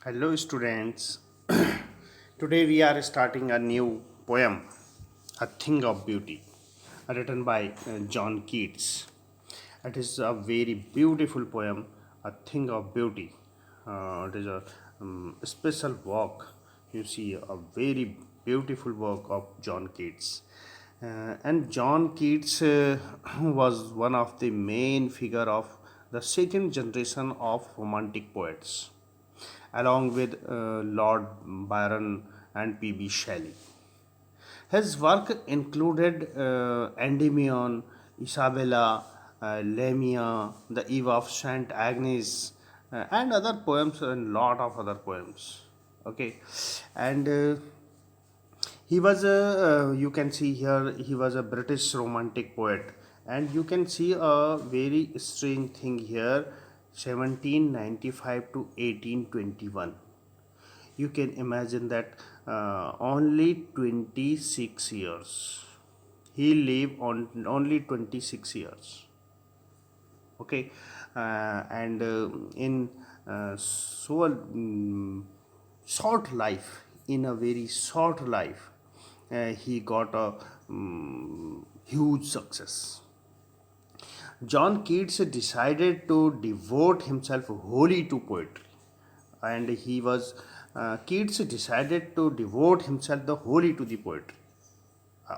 Hello, students. Today we are starting a new poem, A Thing of Beauty, written by John Keats. It is a very beautiful poem, A Thing of Beauty. It is a special work. You see, a very beautiful work of John Keats. And John Keats was one of the main figure of the second generation of romantic poets along with Lord Byron and P.B. Shelley. His work included Endymion, Isabella, Lamia, The Eve of Saint Agnes, and other poems and lot of other poems. Okay, and he was a you can see here he was a British romantic poet, and you can see a very strange thing here, 1795 to 1821. You can imagine that only 26 years he lived on, only 26 years. Okay, and in short life, in a very short life, he got a huge success. John Keats decided to devote himself wholly to poetry, and Keats decided to devote himself the wholly to the poetry.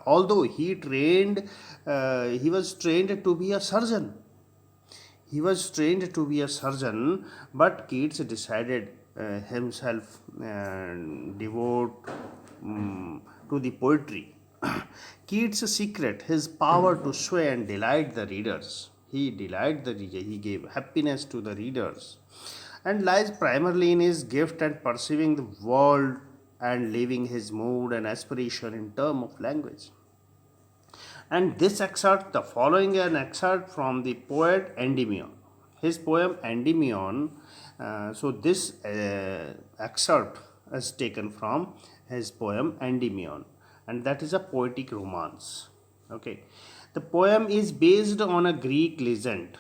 Although he was trained to be a surgeon. He was trained to be a surgeon, but Keats decided himself devote to the poetry. Keats' secret, his power to sway and delight the readers. He delighted the reader. He gave happiness to the readers, and lies primarily in his gift and perceiving the world and living his mood and aspiration in terms of language. And this excerpt, the following an excerpt from the poet Endymion. His poem Endymion. This excerpt is taken from his poem Endymion, and that is a poetic romance. Okay, the poem is based on a Greek legend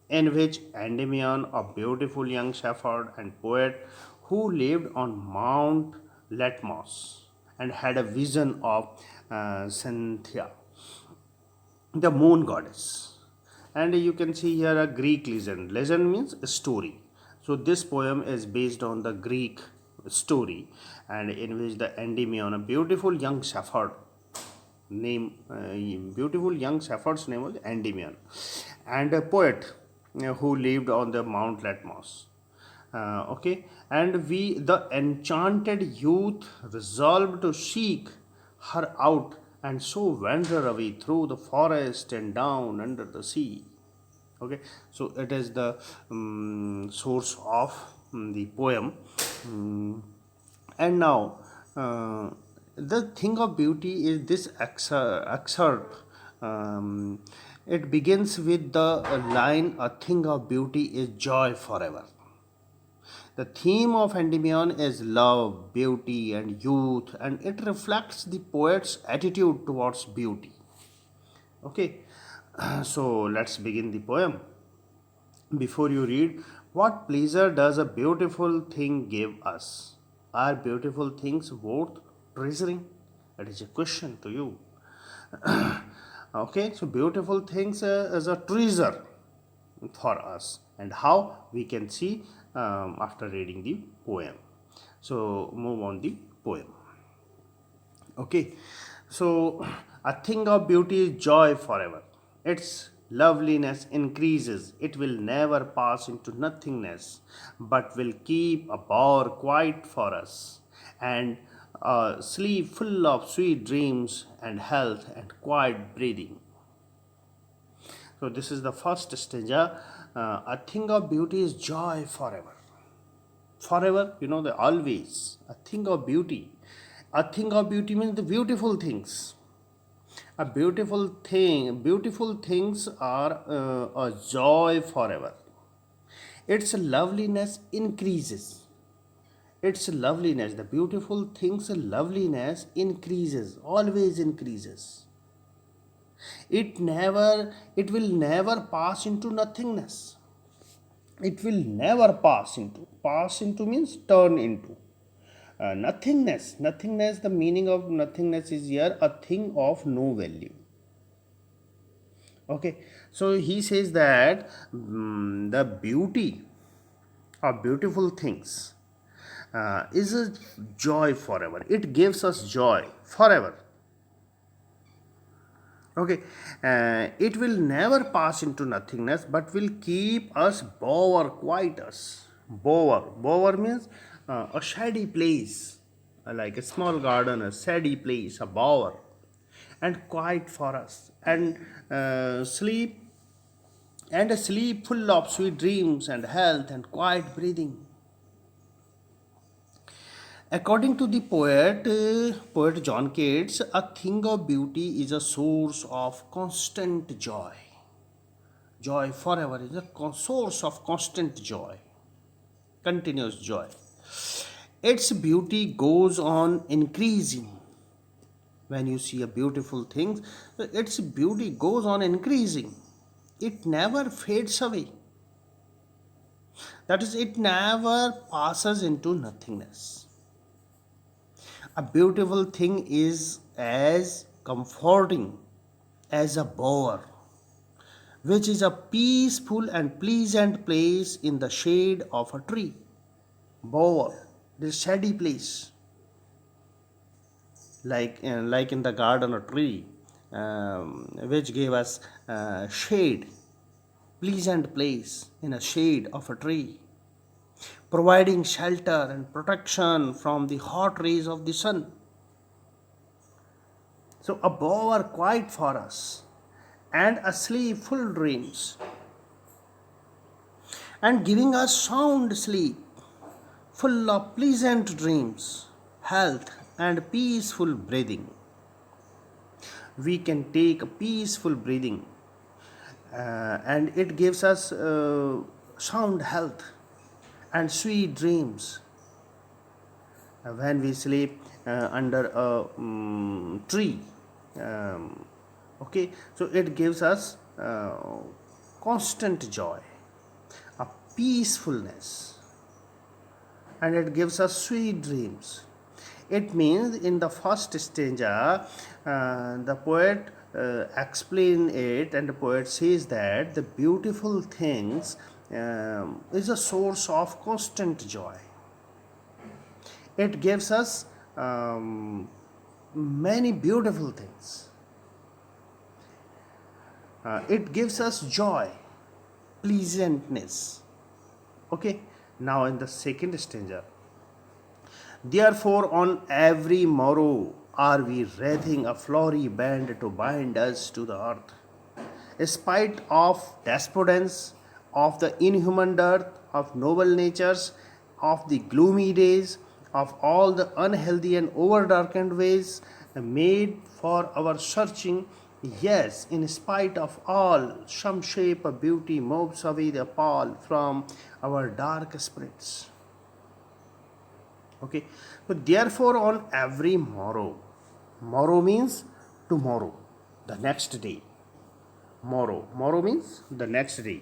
in which Endymion, a beautiful young shepherd and poet who lived on Mount Latmos and had a vision of Cynthia, the moon goddess. And you can see here a Greek legend. Legend means a story. So this poem is based on the Greek story, and in which the Endymion, a beautiful young shepherd, beautiful young shepherd's name was Endymion, and a poet who lived on the Mount Latmos. Okay, and the enchanted youth resolved to seek her out, and so wander away through the forest and down under the sea. Okay, so it is the source of the poem. Mm, and now, the thing of beauty is this excerpt. It begins with the line, "A thing of beauty is joy forever." The theme of Endymion is love, beauty, and youth, and it reflects the poet's attitude towards beauty. Okay, so let's begin the poem. Before you read, what pleasure does a beautiful thing give us? Are beautiful things worth treasuring? That is a question to you. Okay, so beautiful things is a treasure for us, and how we can see after reading the poem. So move on the poem. Okay, so a thing of beauty is joy forever. Its loveliness increases, it will never pass into nothingness, but will keep a bower quiet for us, and a sleep full of sweet dreams and health and quiet breathing. So this is the first stanza. A thing of beauty is joy forever. Forever, the always. A thing of beauty. A thing of beauty means the beautiful things. A beautiful things are a joy forever. Its loveliness increases. Its loveliness, the beautiful things' loveliness increases, always increases. It will never pass into nothingness. It will never pass into. Pass into means turn into. Nothingness, the meaning of nothingness is here a thing of no value. Okay, so he says that the beauty of beautiful things is a joy forever. It gives us joy forever. Okay, it will never pass into nothingness, but will keep us bower, quiet us. Bower means a shady place, like a small garden, a shady place, a bower, and quiet for us, and sleep, and a sleep full of sweet dreams and health and quiet breathing. According to the poet John Keats, a thing of beauty is a source of constant joy. Joy forever is a source of constant joy, continuous joy. Its beauty goes on increasing. When you see a beautiful thing, its beauty goes on increasing. It never fades away. That is, it never passes into nothingness. A beautiful thing is as comforting as a bower, which is a peaceful and pleasant place in the shade of a tree. Bower, this shady place, like in the garden a tree, which gave us shade, pleasant place in a shade of a tree, providing shelter and protection from the hot rays of the sun. So a bower quiet for us, and a sleep full dreams, and giving us sound sleep, full of pleasant dreams, health, and peaceful breathing. We can take a peaceful breathing, and it gives us sound health and sweet dreams when we sleep under a tree. Okay, so it gives us constant joy, a peacefulness, and it gives us sweet dreams. It means in the first stanza, the poet explain it, and the poet says that the beautiful things is a source of constant joy. It gives us many beautiful things. It gives us joy, pleasantness. Okay, now in the second stanza, therefore on every morrow are we wreathing a flowery band to bind us to the earth. In spite of despondence, of the inhuman dearth of noble natures, of the gloomy days, of all the unhealthy and over-darkened ways made for our searching, yes, in spite of all, some shape of beauty moves away the pall from our dark spirits. Okay, so therefore on every morrow means tomorrow, the next day. Morrow means the next day.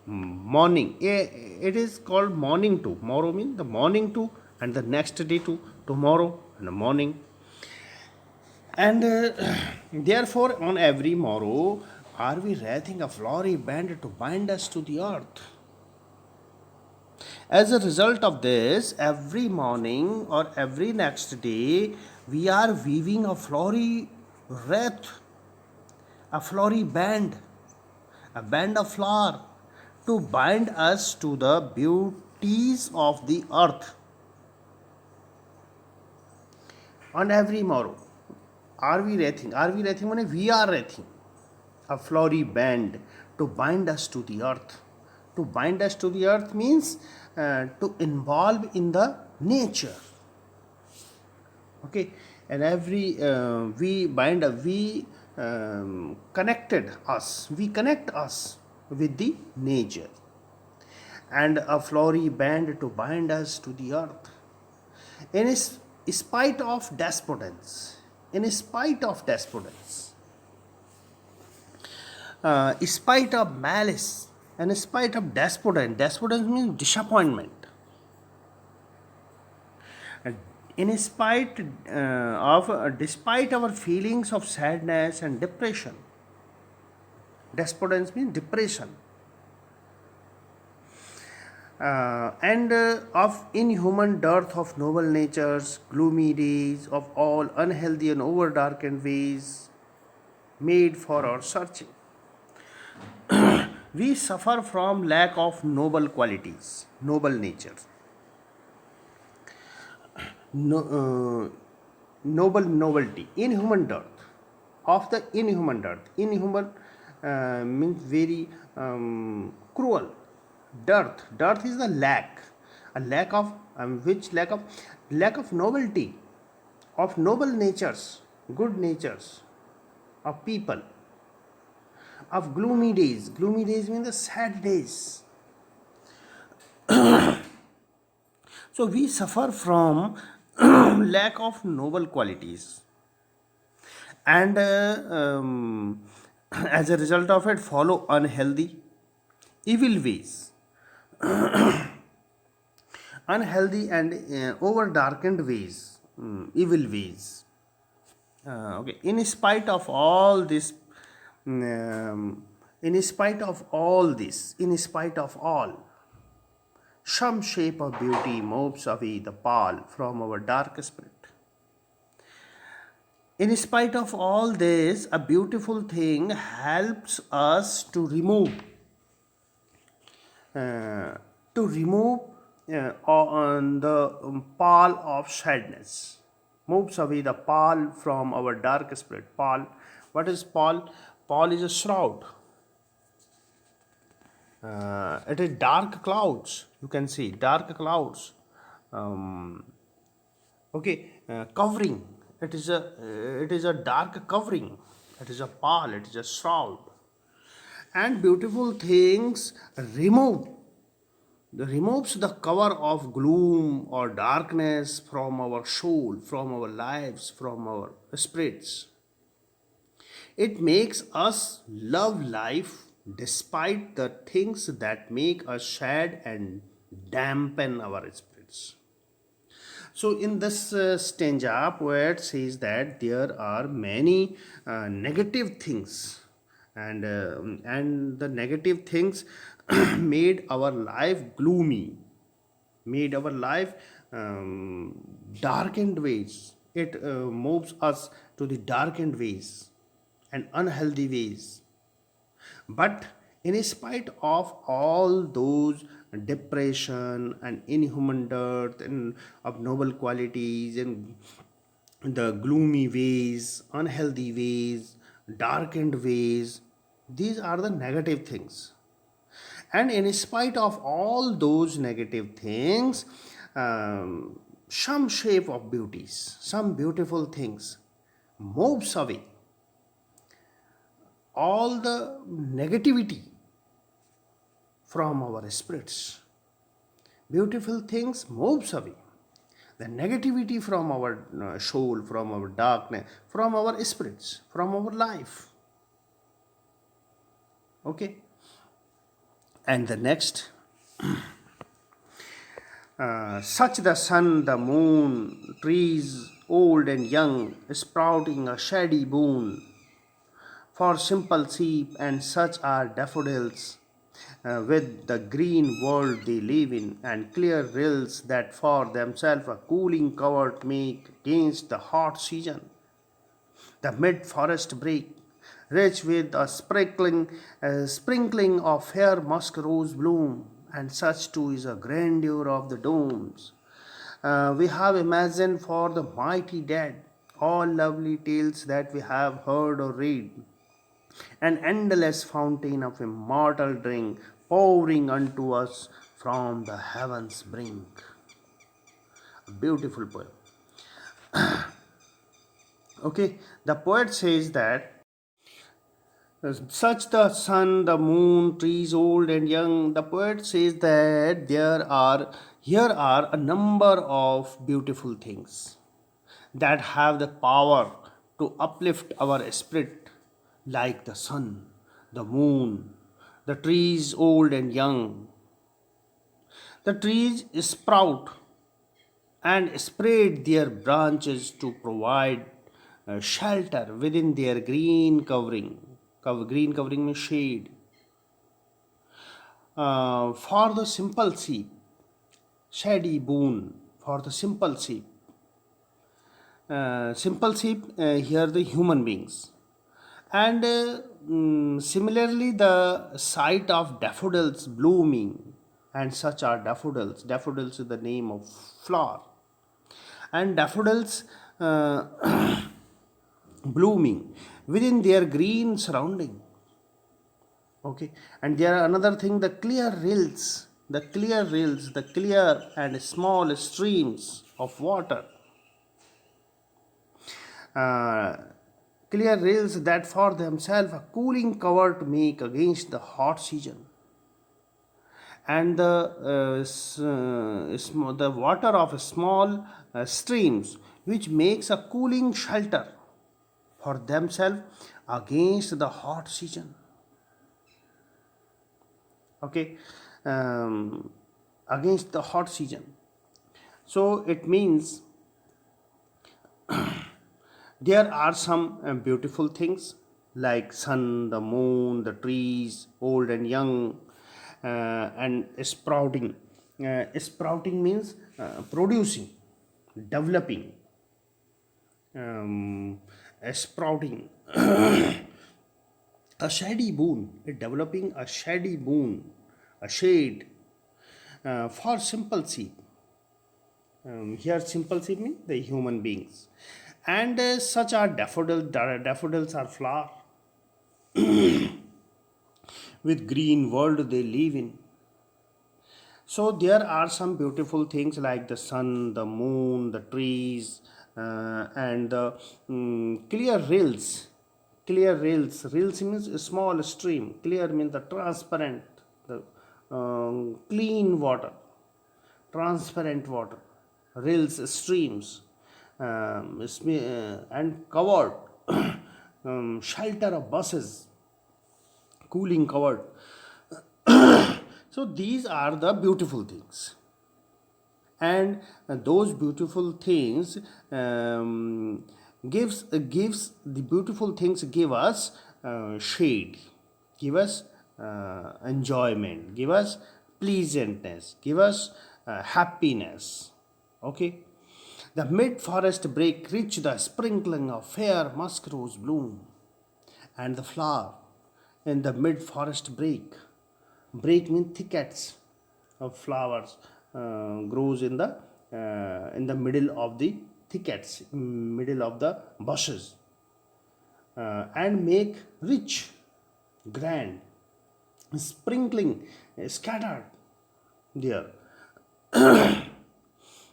Morning, it is called morning to. Morrow means the morning to, and the next day to, tomorrow and the morning. And therefore on every morrow are we wreathing a flowery band to bind us to the earth. As a result of this, every morning or every next day, we are weaving a flowery wreath, a flowery band, a band of flower to bind us to the beauties of the earth. On every morrow, are we wreathing? Are we wreathing? Means we are wreathing a flowery band to bind us to the earth. To bind us to the earth means to involve in the nature. Okay, and every we bind we connected us. We connect us with the nature, and a flowery band to bind us to the earth. In spite of despondence, in spite of despondence, spite of malice, in spite of despondency means disappointment, and in spite of despite our feelings of sadness and depression. Despondency means depression, and of inhuman dearth of noble natures, gloomy days of all unhealthy and over darkened ways made for our searching. We suffer from lack of noble qualities, noble nature, noble novelty, inhuman dearth, of the inhuman dearth. Inhuman means very cruel. Dearth is the lack, a lack of which lack of novelty, of noble natures, good natures, of people, of gloomy days. Gloomy days mean the sad days. So we suffer from lack of noble qualities, and as a result of it, follow unhealthy, evil ways, unhealthy and over darkened ways, evil ways. Okay, in spite of all this, in spite of all this, in spite of all, some shape of beauty moves away the pall from our dark spirit. In spite of all this, a beautiful thing helps us uh, to remove on the pall of sadness, moves away the pall from our dark spirit. Pall, what is pall? Pall is a shroud. It is dark clouds. You can see dark clouds. Um, okay, covering. It is a dark covering. It is a pall. It is a shroud. And beautiful things removes the cover of gloom or darkness from our soul, from our lives, from our spirits. It makes us love life despite the things that make us sad and dampen our spirits. So, in this stanza, poet says that there are many negative things, and the negative things made our life gloomy, made our life darkened ways. It moves us to the darkened ways and unhealthy ways. But in spite of all those depression and inhuman dirt and of noble qualities and the gloomy ways, unhealthy ways, darkened ways, these are the negative things. And in spite of all those negative things, some shape of beauties, some beautiful things moves away all the negativity from our spirits. Beautiful things moves away the negativity from our soul, from our darkness, from our spirits, from our life. Okay, and the next, such the sun, the moon, trees old and young, sprouting a shady boon for simple sheep, and such are daffodils, with the green world they live in, and clear rills that for themselves a cooling covert make against the hot season. The mid forest brake, rich with a sprinkling of fair musk rose bloom, and such too is a grandeur of the domes. We have imagined for the mighty dead all lovely tales that we have heard or read, an endless fountain of immortal drink pouring unto us from the heavens brink. A beautiful poem. Okay, the poet says that such the sun, the moon, trees old and young. The poet says that here are a number of beautiful things that have the power to uplift our spirit, like the sun, the moon, the trees old and young. The trees sprout and spread their branches to provide shelter within their green covering. Green covering means shade. For the simple sheep, shady boon for the simple sheep. Simple sheep, here the human beings. And similarly, the sight of daffodils blooming, and such are daffodils. Daffodils is the name of flower, and daffodils blooming within their green surrounding. Okay, and there are another thing, the clear and small streams of water, uh, clear rills that for themselves a cooling cover to make against the hot season, and the water of small streams which makes a cooling shelter for themselves against the hot season. Okay, against the hot season. So it means there are some beautiful things like sun, the moon, the trees, old and young, and sprouting. Sprouting means producing, developing. Sprouting. A shady boon, developing a shady boon, a shade for simple sheep. Here, simple sheep means the human beings, and such are daffodils. Daffodils are flower with green world they live in. So there are some beautiful things like the sun, the moon, the trees, and the clear rills. Clear rills. Rills means a small stream. Clear means the transparent, the clean water, transparent water. Rills, streams, and covered, shelter of buses, cooling covered. So these are the beautiful things, and those beautiful things gives the beautiful things give us shade, give us enjoyment, give us pleasantness, give us happiness. Okay, the mid forest brake rich the sprinkling of fair musk rose bloom, and the flower in the mid forest brake. Brake means thickets of flowers grows in the middle of the thickets, middle of the bushes, and make rich, grand, sprinkling, scattered there.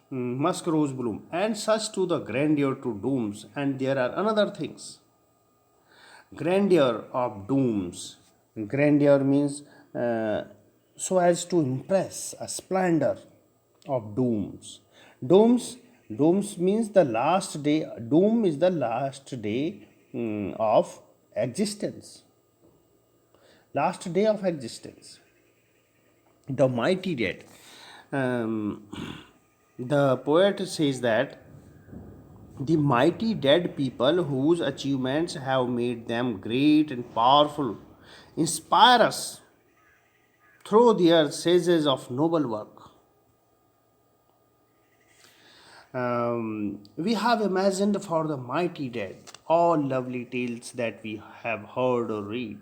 Musk rose bloom, and such to the grandeur to dooms. And there are another things, grandeur of dooms. Grandeur means so as to impress, a splendor of dooms. Dooms, dooms means the last day. Doom is the last day of existence. Last day of existence. The mighty dead. Um, the poet says that the mighty dead people whose achievements have made them great and powerful inspire us through their sages of noble work. We have imagined for the mighty dead all lovely tales that we have heard or read.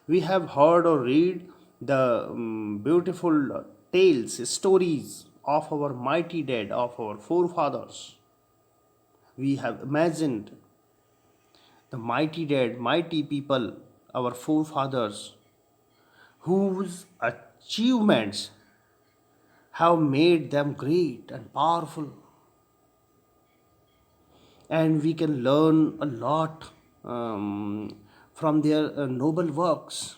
We have heard or read the beautiful tales, stories of our mighty dead, of our forefathers. We have imagined the mighty dead, mighty people, our forefathers, whose achievements have made them great and powerful. And we can learn a lot from their noble works.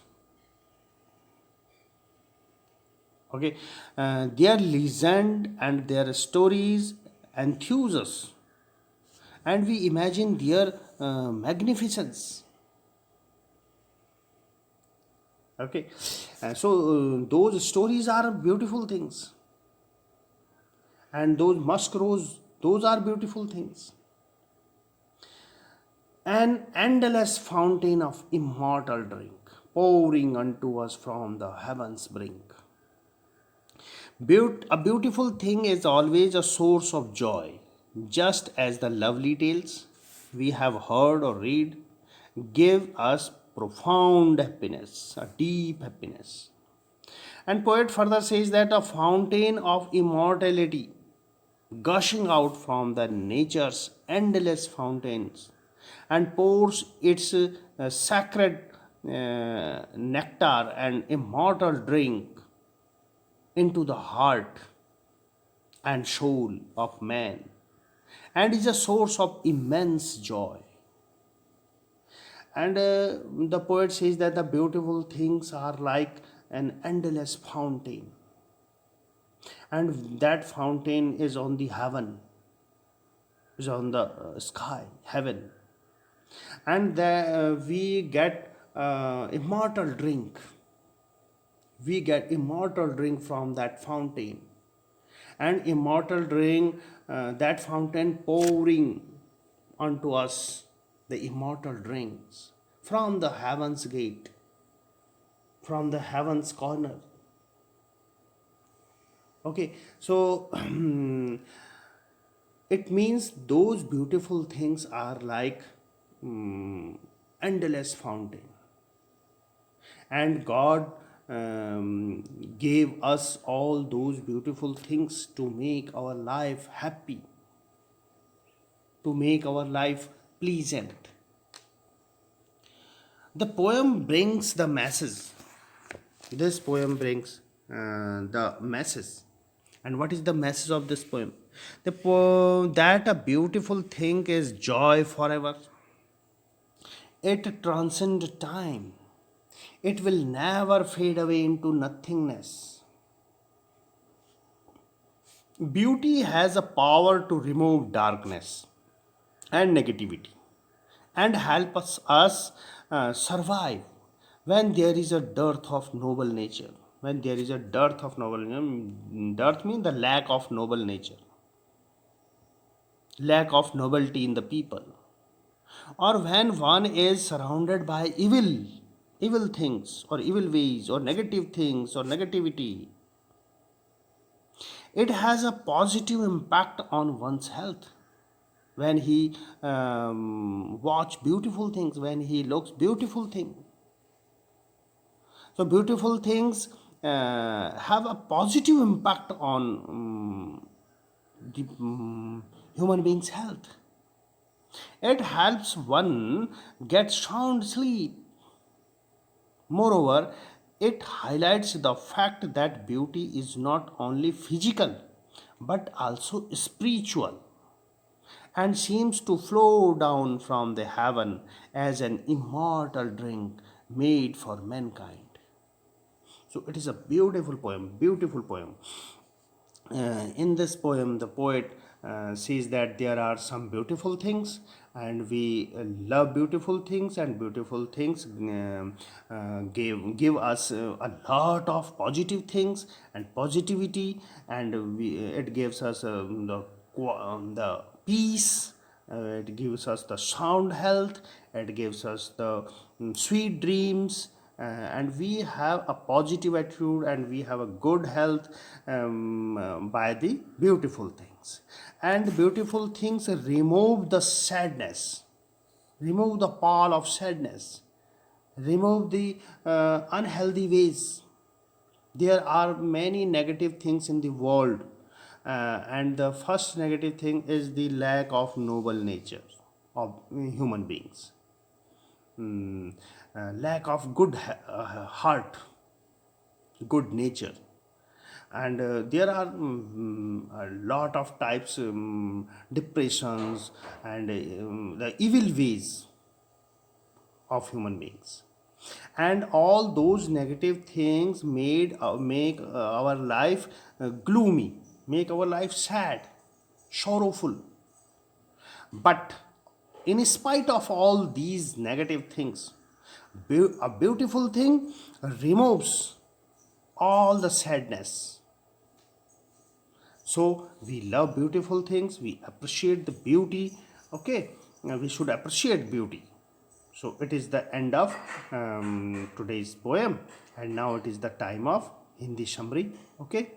Okay, their legend and their stories enthuse us, and we imagine their magnificence. Okay, so those stories are beautiful things, and those musk rose, those are beautiful things. An endless fountain of immortal drink, pouring unto us from the heavens brink. A beautiful thing is always a source of joy, just as the lovely tales we have heard or read give us profound happiness, a deep happiness. And poet further says that a fountain of immortality gushing out from the nature's endless fountains and pours its sacred nectar and immortal drink into the heart and soul of man and is a source of immense joy. And the poet says that the beautiful things are like an endless fountain, and that fountain is on the heaven, is on the sky, heaven, and we get immortal drink. We get immortal drink from that fountain, and immortal drink, that fountain pouring unto us the immortal drinks from the heaven's gate, from the heaven's corner. Okay, so it means those beautiful things are like endless fountain, and God gave us all those beautiful things to make our life happy, to make our life pleasant. The poem brings the masses. This poem brings the masses. And what is the message of this poem? That a beautiful thing is joy forever. It transcends time. It will never fade away into nothingness. Beauty has a power to remove darkness and negativity and help us survive when there is a dearth of noble nature. When there is a dearth of noble nature, dearth means the lack of noble nature, lack of nobility in the people, or when one is surrounded by evil things or evil ways or negative things or negativity, it has a positive impact on one's health. When he watch beautiful things, when he looks beautiful thing, so beautiful things have a positive impact on the human being's health. It helps one get sound sleep. Moreover, it highlights the fact that beauty is not only physical but also spiritual and seems to flow down from the heaven as an immortal drink made for mankind. So it is a beautiful poem, beautiful poem. In this poem, the poet says that there are some beautiful things, and we love beautiful things, and beautiful things give us a lot of positive things and positivity, and it gives us the peace. It gives us the sound health. It gives us the sweet dreams, and we have a positive attitude and we have a good health by the beautiful things. And beautiful things remove the sadness, remove the pall of sadness, remove the unhealthy ways. There are many negative things in the world, and the first negative thing is the lack of noble nature of human beings. Lack of good heart, good nature, and there are a lot of types, depressions and the evil ways of human beings, and all those negative things make our life gloomy, make our life sad, sorrowful. But in spite of all these negative things, A beautiful thing removes all the sadness. So we love beautiful things, we appreciate the beauty. Okay, we should appreciate beauty. So it is the end of today's poem, and now it is the time of Hindi summary. Okay.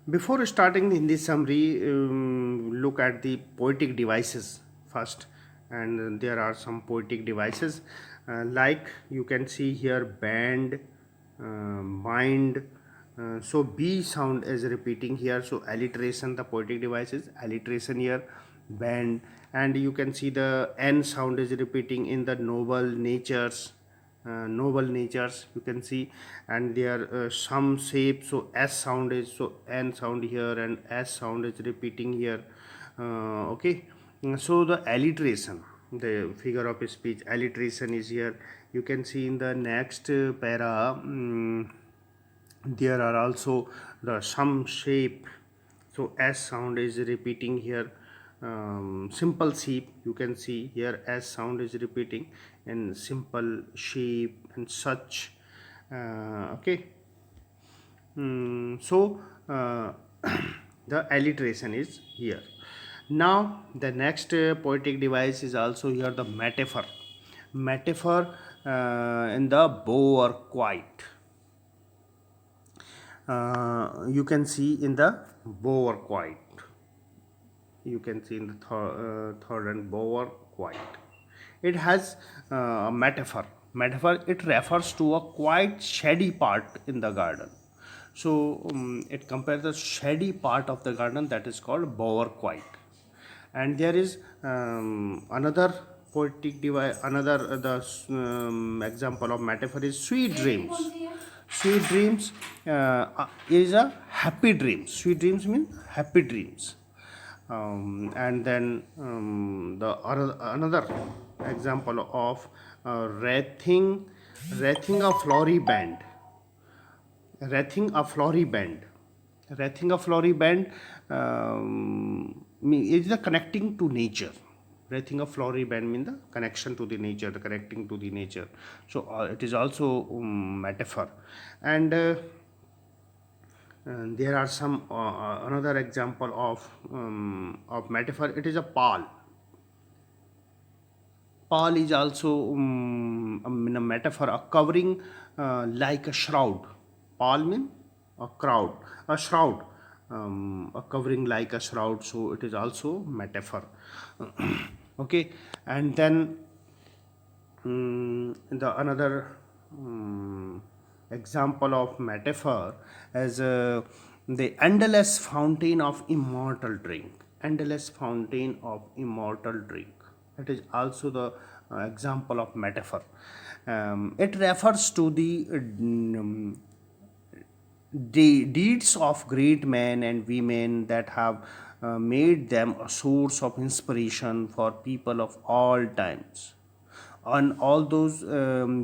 Before starting the Hindi summary, look at the poetic devices first, and there are some poetic devices like you can see here band, mind. So B sound is repeating here. So alliteration, the poetic devices, alliteration here, band, and you can see the N sound is repeating in the noble natures you can see, and there some shape. So S sound is, so N sound here and S sound is repeating here. Okay. So the alliteration, the figure of speech alliteration is here. You can see in the next para, there are also the some shape. So S sound is repeating here. Simple shape, you can see here S sound is repeating in simple shape and such. Okay. So the alliteration is here. Now the next poetic device is also here, the metaphor. Metaphor in the bow or quiet. You can see in the bow or quiet. You can see in the third and bow or quiet. It has a metaphor. Metaphor, it refers to a quite shady part in the garden. So it compares the shady part of the garden, that is called bow or quiet. And there is another poetic device, another example of metaphor is sweet dreams. Sweet dreams is a happy dream. Sweet dreams mean happy dreams. And then the another example of wreathing a flowery band. Wreathing a flowery band. Wreathing a flowery band is the connecting to nature. Wreathing a flowery band means the connection to the nature, the connecting to the nature. So it is also metaphor. And there are some another example of metaphor. It is a pall. Pall is also a metaphor, a covering like a shroud. Pall means a crowd, a shroud, a covering like a shroud. So it is also metaphor. Okay, and then the another example of metaphor as the endless fountain of immortal drink. Endless fountain of immortal drink. It is also the example of metaphor. It refers to the deeds of great men and women that have made them a source of inspiration for people of all times. And all those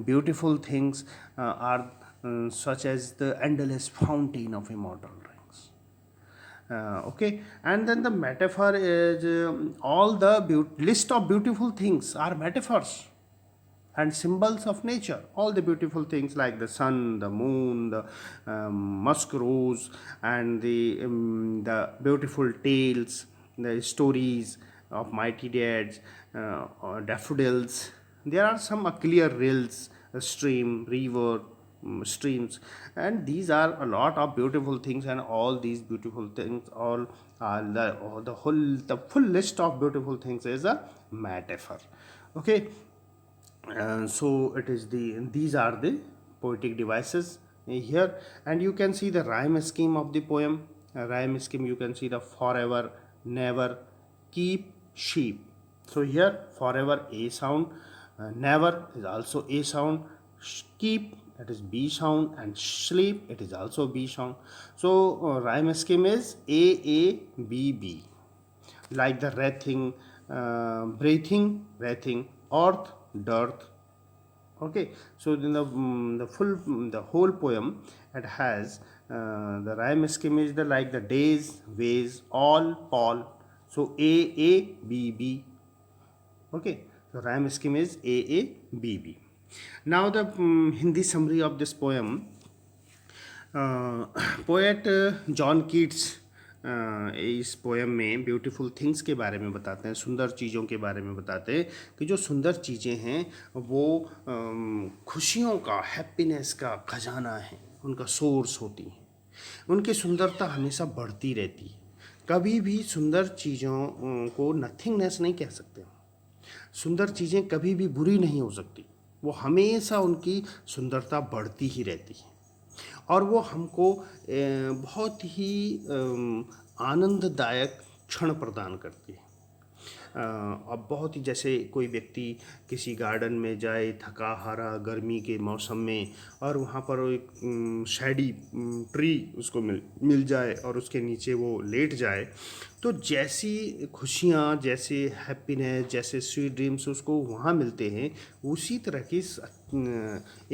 beautiful things are such as the endless fountain of immortal drinks. Okay, and then the metaphor is all the list of beautiful things are metaphors and symbols of nature. All the beautiful things like the sun, the moon, the musk rose, and the beautiful tales, the stories of mighty dads, or daffodils. There are some clear rills, a stream, river, streams, and these are a lot of beautiful things. And all these beautiful things, all the whole, the full list of beautiful things is a metaphor. Okay. So it is these are the poetic devices here, and you can see the rhyme scheme of the poem. Rhyme scheme, you can see the forever, never, keep, sheep. So here forever A sound, never is also A sound, keep, that is B sound, and sleep, it is also B sound. So rhyme scheme is A B, like the wrathing, breathing, wrathing, earth, dearth. Okay, so in the whole poem, it has the rhyme scheme is the like the days, ways, all, Paul. So A B. Okay, So rhyme scheme is AABB. Now the Hindi summary of this poem. Poet John Keats इस poem में beautiful things के बारे में बताते हैं, सुंदर चीज़ों के बारे में बताते हैं कि जो सुंदर चीज़ें हैं वो खुशियों का, हैप्पीनेस का खजाना है, उनका सोर्स होती हैं। उनकी सुंदरता हमेशा बढ़ती रहती है। कभी भी सुंदर चीज़ों को नथिंगनेस नहीं कह सकते। सुंदर चीज़ें कभी भी बुरी नहीं हो सकती, वो हमेशा उनकी सुंदरता बढ़ती ही रहती है और वो हमको बहुत ही आनंददायक क्षण प्रदान करती है। अब बहुत ही, जैसे कोई व्यक्ति किसी गार्डन में जाए थका हारा गर्मी के मौसम में और वहाँ पर एक शैडी ट्री उसको मिल जाए और उसके नीचे वो लेट जाए, तो जैसी खुशियाँ, जैसे हैप्पीनेस, जैसे स्वीट ड्रीम्स उसको वहाँ मिलते हैं, उसी तरह की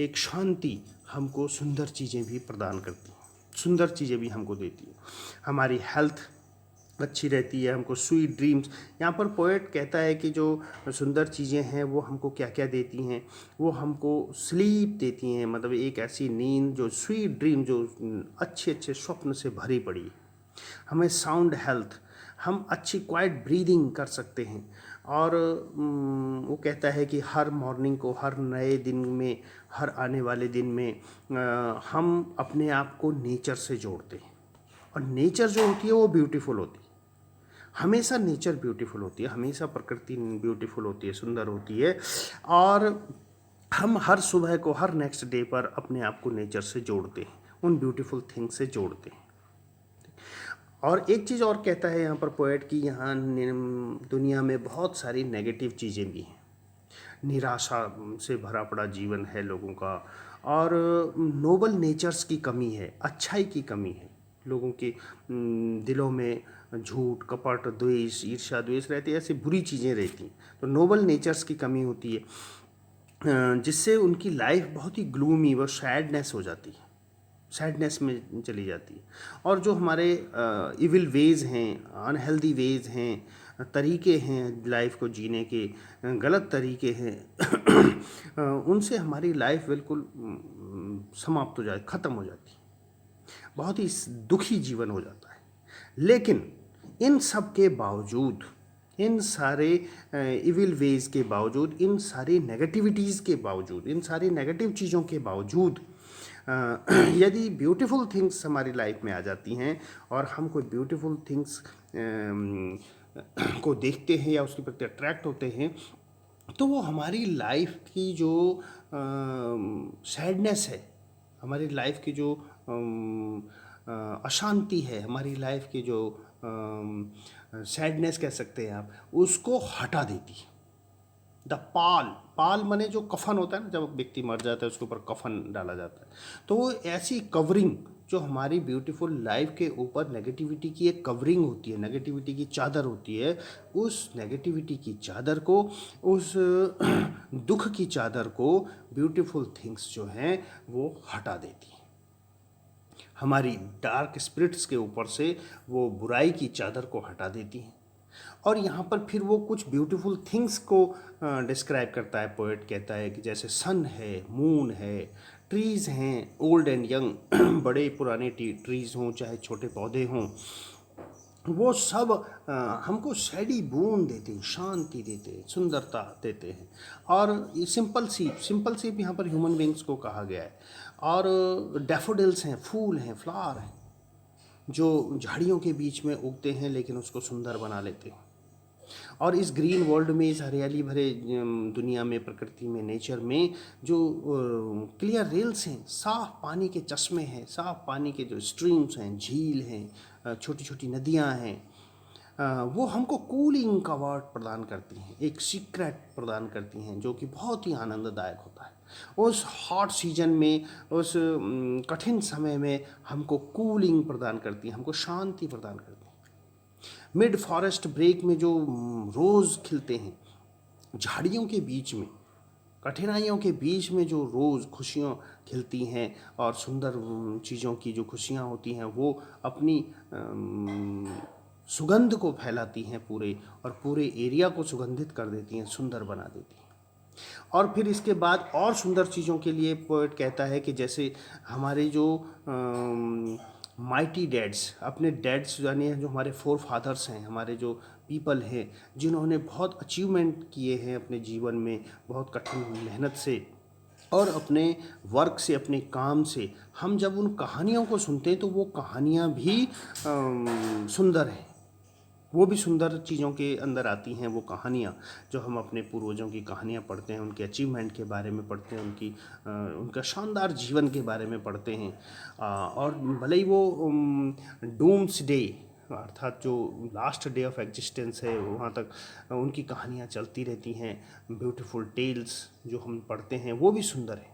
एक शांति हमको सुंदर चीज़ें भी प्रदान करती हैं, सुंदर चीज़ें भी हमको देती हैं। हमारी हेल्थ अच्छी रहती है, हमको स्वीट ड्रीम्स। यहाँ पर पोएट कहता है कि जो सुंदर चीज़ें हैं वो हमको क्या क्या देती हैं, वो हमको स्लीप देती हैं, मतलब एक ऐसी नींद जो स्वीट ड्रीम, जो अच्छे अच्छे स्वप्न से भरी पड़ी है। हमें साउंड हेल्थ, हम अच्छी क्वाइट ब्रीदिंग कर सकते हैं। और वो कहता है कि हर मॉर्निंग को, हर नए दिन में, हर आने वाले दिन में हम अपने आप को नेचर से जोड़ते हैं और नेचर जो होती है वो ब्यूटीफुल होती है। हमेशा नेचर ब्यूटीफुल होती है, हमेशा प्रकृति ब्यूटीफुल होती है, सुंदर होती है। और हम हर सुबह को, हर नेक्स्ट डे पर अपने आप को नेचर से जोड़ते हैं, उन ब्यूटीफुल थिंग से जोड़ते हैं। और एक चीज़ और कहता है यहाँ पर पोएट कि यहाँ दुनिया में बहुत सारी नेगेटिव चीज़ें भी हैं। निराशा से भरा पड़ा जीवन है लोगों का, और नोबल नेचर्स की कमी है, अच्छाई की कमी है। लोगों के दिलों में झूठ, कपट, द्वेष, ईर्ष्या, द्वेष रहती है, ऐसी बुरी चीज़ें रहती हैं। तो नोबल नेचर्स की कमी होती है, जिससे उनकी लाइफ बहुत ही ग्लूमी व सैडनेस हो जाती है, सैडनेस में चली जाती है। और जो हमारे इविल वेज हैं, अनहेल्दी वेज हैं, तरीके हैं लाइफ को जीने के, गलत तरीके हैं उनसे हमारी लाइफ बिल्कुल समाप्त हो जाती, ख़त्म हो जाती है, बहुत ही दुखी जीवन हो जाता है। लेकिन इन सब के बावजूद, इन सारे इविल वेज के बावजूद, इन सारी नेगेटिविटीज़ के बावजूद, इन सारी नेगेटिव चीज़ों के बावजूद यदि ब्यूटीफुल थिंग्स हमारी लाइफ में आ जाती हैं और हम कोई ब्यूटीफुल थिंग्स को देखते हैं या उसके प्रति अट्रैक्ट होते हैं, तो वो हमारी लाइफ की जो सैडनेस है, हमारी लाइफ की जो अशांति है, हमारी लाइफ की जो सैडनेस कह सकते हैं आप, उसको हटा देती है। द पाल, पाल माने जो कफन होता है ना, जब व्यक्ति मर जाता है उसके ऊपर कफन डाला जाता है, तो वो ऐसी कवरिंग जो हमारी ब्यूटीफुल लाइफ के ऊपर नेगेटिविटी की एक कवरिंग होती है, नेगेटिविटी की चादर होती है, उस नेगेटिविटी की चादर को, उस दुख की चादर को ब्यूटीफुल थिंग्स जो हैं वो हटा देती है। हमारी डार्क स्पिरिट्स के ऊपर से वो बुराई की चादर को हटा देती हैं। और यहाँ पर फिर वो कुछ ब्यूटीफुल थिंग्स को डिस्क्राइब करता है। पोएट कहता है कि जैसे सन है, मून है, ट्रीज़ हैं, ओल्ड एंड यंग, बड़े पुराने ट्रीज़ हों चाहे छोटे पौधे हों, वो सब हमको शैडी बूंद देते हैं, शांति देते हैं, सुंदरता देते हैं। और ये सिंपल सीप यहाँ पर ह्यूमन बींग्स को कहा गया है। और डैफोडिल्स हैं, फूल हैं, फ्लावर हैं, जो झाड़ियों के बीच में उगते हैं लेकिन उसको सुंदर बना लेते हैं। और इस ग्रीन वर्ल्ड में, इस हरियाली भरे दुनिया में, प्रकृति में, नेचर में जो क्लियर रेल्स हैं, साफ पानी के चश्मे हैं, साफ पानी के जो स्ट्रीम्स हैं, झील हैं, छोटी छोटी नदियां हैं, वो हमको कूलिंग का वाट प्रदान करती हैं, एक सीक्रेट प्रदान करती हैं जो कि बहुत ही आनंददायक होता है। उस हॉट सीजन में, उस कठिन समय में हमको कूलिंग प्रदान करती हैं, हमको शांति प्रदान करती हैं। मिड फॉरेस्ट ब्रेक में जो रोज़ खिलते हैं, झाड़ियों के बीच में, कठिनाइयों के बीच में जो रोज़ खुशियाँ खिलती हैं और सुंदर चीज़ों की जो खुशियाँ होती हैं वो अपनी सुगंध को फैलाती हैं पूरे, और पूरे एरिया को सुगंधित कर देती हैं, सुंदर बना देती हैं। और फिर इसके बाद और सुंदर चीज़ों के लिए पोएट कहता है कि जैसे हमारे जो माइटी डैड्स, अपने डैड्स यानी जो हमारे फोर फादर्स हैं, हमारे जो पीपल हैं जिन्होंने बहुत अचीवमेंट किए हैं अपने जीवन में, बहुत कठिन मेहनत से और अपने वर्क से, अपने काम से, हम जब उन कहानियों को सुनते हैं तो वो कहानियाँ भी सुंदर हैं, वो भी सुंदर चीज़ों के अंदर आती हैं। वो कहानियाँ जो हम अपने पूर्वजों की कहानियाँ पढ़ते हैं, उनके अचीवमेंट के बारे में पढ़ते हैं, उनका शानदार जीवन के बारे में पढ़ते हैं, और भले ही वो डूम्स डे अर्थात जो लास्ट डे ऑफ एग्जिस्टेंस है वहाँ तक उनकी कहानियाँ चलती रहती हैं, ब्यूटीफुल टेल्स जो हम पढ़ते हैं वो भी सुंदर है।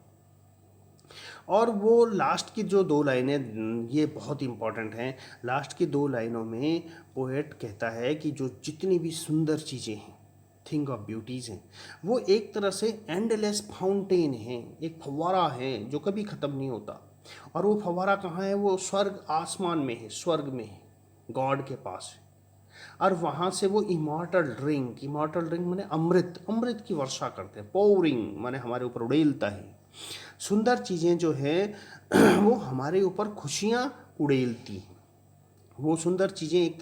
और वो लास्ट की जो 2 लाइनें ये बहुत इम्पॉर्टेंट हैं। लास्ट की 2 लाइनों में पोएट कहता है कि जो जितनी भी सुंदर चीज़ें हैं, थिंग ऑफ ब्यूटीज़ हैं, वो एक तरह से एंडलेस फाउंटेन है, एक फव्वारा है जो कभी ख़त्म नहीं होता। और वो फव्वारा कहाँ है? वो स्वर्ग आसमान में है, स्वर्ग में है, गॉड के पास है। और वहाँ से वो इमॉर्टल ड्रिंक माने अमृत, अमृत की वर्षा करते हैं, पोरिंग माने हमारे ऊपर उड़ेलता है। सुंदर चीज़ें जो है वो हमारे ऊपर खुशियाँ उड़ेलती हैं। वो सुंदर चीज़ें एक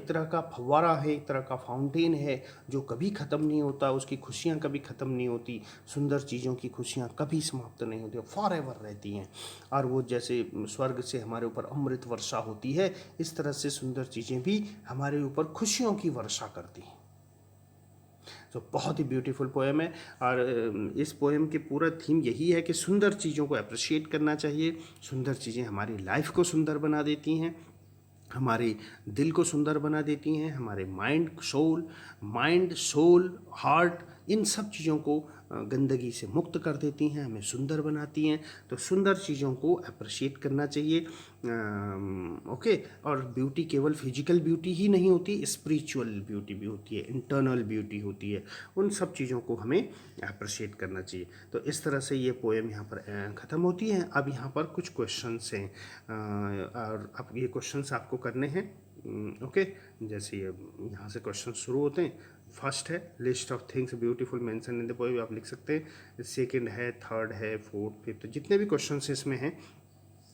तरह का फव्वारा है, एक तरह का फाउंटेन है जो कभी ख़त्म नहीं होता, उसकी खुशियाँ कभी ख़त्म नहीं होती। सुंदर चीज़ों की खुशियाँ कभी समाप्त नहीं होती, फॉर एवर रहती हैं। और वो जैसे स्वर्ग से हमारे ऊपर अमृत वर्षा होती है, इस तरह से सुंदर चीज़ें भी हमारे ऊपर खुशियों की वर्षा करती हैं। तो बहुत ही ब्यूटीफुल पोएम है। और इस पोएम की पूरा थीम यही है कि सुंदर चीज़ों को अप्रिशिएट करना चाहिए। सुंदर चीज़ें हमारी लाइफ को सुंदर बना देती हैं, हमारे दिल को सुंदर बना देती हैं, हमारे माइंड सोल हार्ट, इन सब चीज़ों को गंदगी से मुक्त कर देती हैं, हमें सुंदर बनाती हैं। तो सुंदर चीज़ों को अप्रिशिएट करना चाहिए। ओके। और ब्यूटी केवल फिजिकल ब्यूटी ही नहीं होती, स्पिरिचुअल ब्यूटी भी होती है, इंटरनल ब्यूटी होती है। उन सब चीज़ों को हमें अप्रिशिएट करना चाहिए। तो इस तरह से ये पोएम यहाँ पर ख़त्म होती है। अब यहाँ पर कुछ क्वेश्चंस हैं, और अब ये क्वेश्चंस आपको करने हैं। ओके। जैसे ये यहाँ से क्वेश्चन शुरू होते हैं। फर्स्ट है list of things beautiful mention in the poem, आप लिख सकते हैं। सेकंड है, थर्ड है, फोर्थ, फिफ्थ, जितने भी क्वेश्चंस इसमें हैं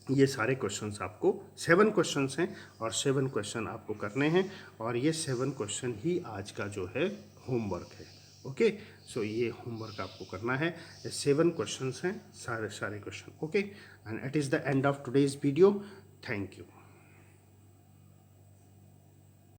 ये सारे क्वेश्चंस आपको 7 क्वेश्चंस हैं और 7 क्वेश्चन आपको करने हैं। और ये 7 क्वेश्चन ही आज का जो है होमवर्क है। ओके। सो ये होमवर्क आपको करना है। 7 क्वेश्चंस हैं, सारे question. Okay. And it is the end of today's video. Thank you.